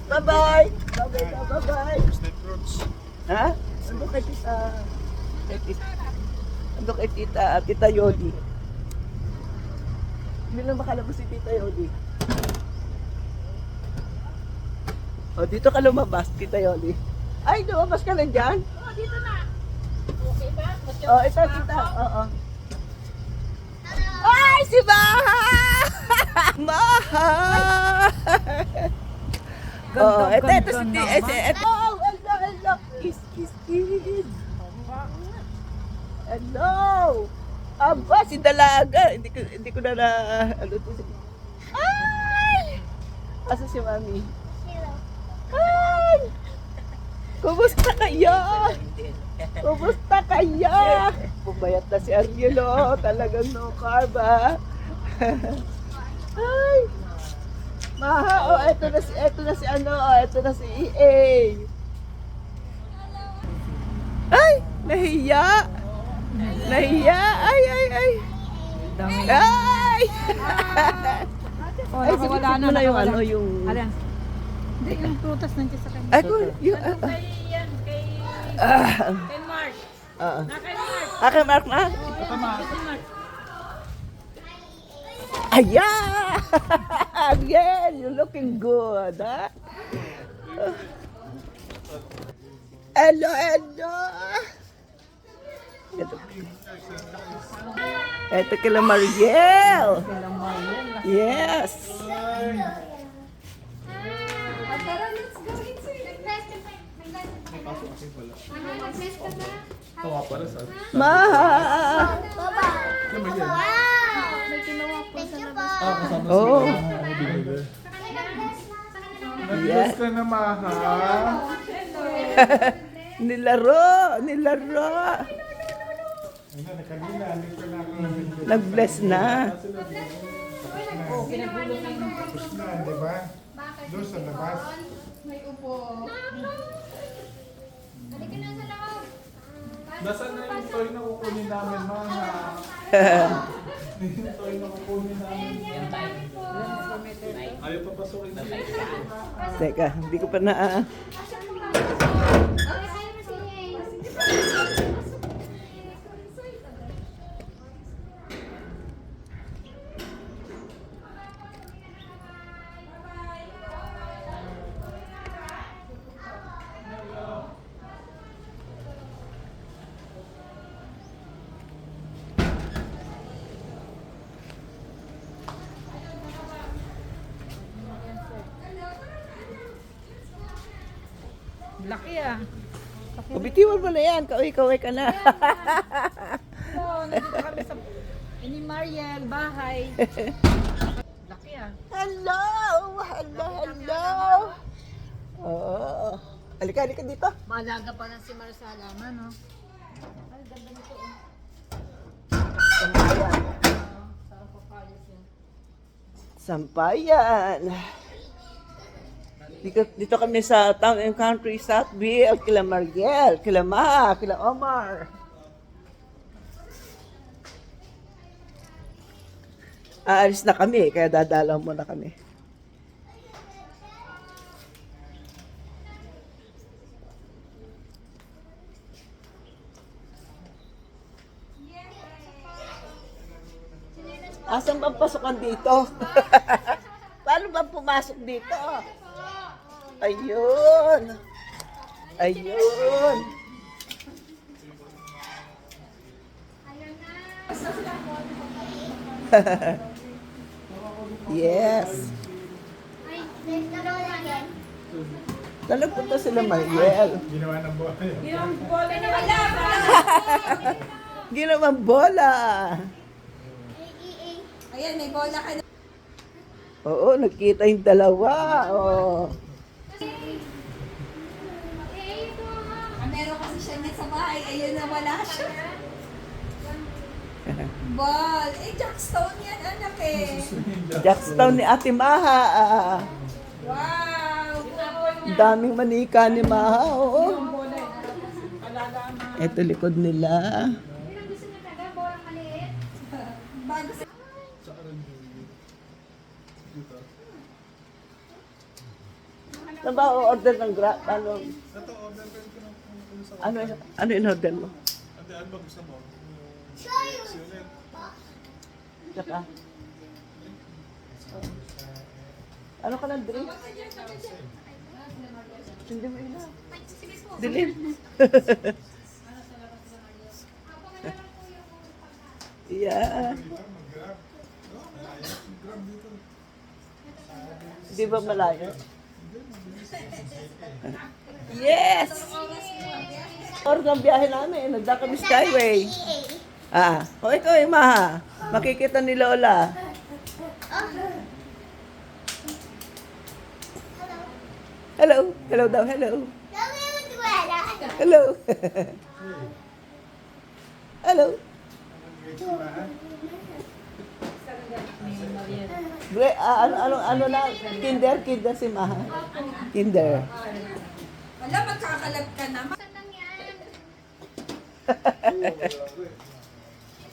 Bye-bye! Bye-bye! Ha? Ando kay tita... Ando kay tita Yodi. Hindi lang makalabas si tita Yodi. O, dito ka lumabas, tita Yodi. Ay, lumabas ka lang dyan? Oh, dito na. Okay ba? O, ito, tita. Oo. Ay, si Maha! Maha! Oh, ito si ito. Oh, hello. Kiss. Hello. Aba, si Dalaga. Hindi ko na ano to. Ay! Asa si Mami? Ay! Kumusta kayo? Pumayat na si Ariel, oh. Talagang no carb, ah. Ay! Maha, oh, eto na si EA. Ay, nahiya. Ay. Ay! Oh, Ay, nakawala sige, na yung nakawala. ano, yung... Alam. Hindi, yung prutas nandiyan sa kanya. Ay, yung... Kay yan, kay Mark. Na kay Mark. Kay Mark na? Kay Mark. Ayan! Ariel, you're looking good, ha? Hello! Ito kila Mariel. Yes. Tara, let's go inside. Nag-rest ka ba? Maha. Wow! May kinuha po sa labas. Oh. Nag-bless ka na, Maha. Nilaro. Ano, kanina, hindi ko na ako Nag-bless na. tapos na, di ba? Doon sa labas. May upo. Halika na sa loob. Nasaan na yung toy na kukunin namin, Maha? Yung toy na kukunin namin. Ayaw pa pasukin siya. Teka, hindi ko pa na... Okay, ayaw na si Laki ah. Bitiwan mo na yan. Kaway ka na. So, nandito kami sa ni Mariel, bahay. Laki ah. Hello! Oo. Halika dito. Malaga pa lang si Marsala, no? Ay, ganda nito oh. Sarap pa payos yan. Sampayan. Dito kami sa Town and Country Southville, kila Mariel, kila Maha, kila Omar. Aalis na kami, kaya dadalaw muna kami. Asan bang pasukan dito? Paano bang pumasok dito? Ayun. Yes. Ay, let's go again. Nalapunta sila Mariel. Ginawa ng buhay. Yung bola na wala ba? Ginawang bola. Ayan, may bola ka na. Oo, nagkita yung dalawa. Oh. Meron kasi siya niya sa bahay. Ayun na wala siya. Ball. Jackstone yan, anak eh. Jackstown ni Ate Maha. Wow! Ang daming manika ni Maha. Oo. Ito likod nila. Yun ang gusto niya talaga, bolang maliit. Bago sa... dito. Saan ba order ng Grab? Ano, Ito, order ko yung sa ano in-order mo? Ate, ano ba gusto mo? Sulit. Tsaka, ano ka ng drink? Hindi mo ina. Dilim. Yeah. Mag-grab. Oo, malayo. Grab dito. Di ba malayo? Yes! Oras ng biyahe namin. Nagda kami Skyway. O ikaw eh, Maha. Makikita ni Lola. Hello. Hello daw, hello. Hello. Hello. Ano na? Kinder si Maha. Kinder. Wala, magkakalag ka naman. Saan lang yan?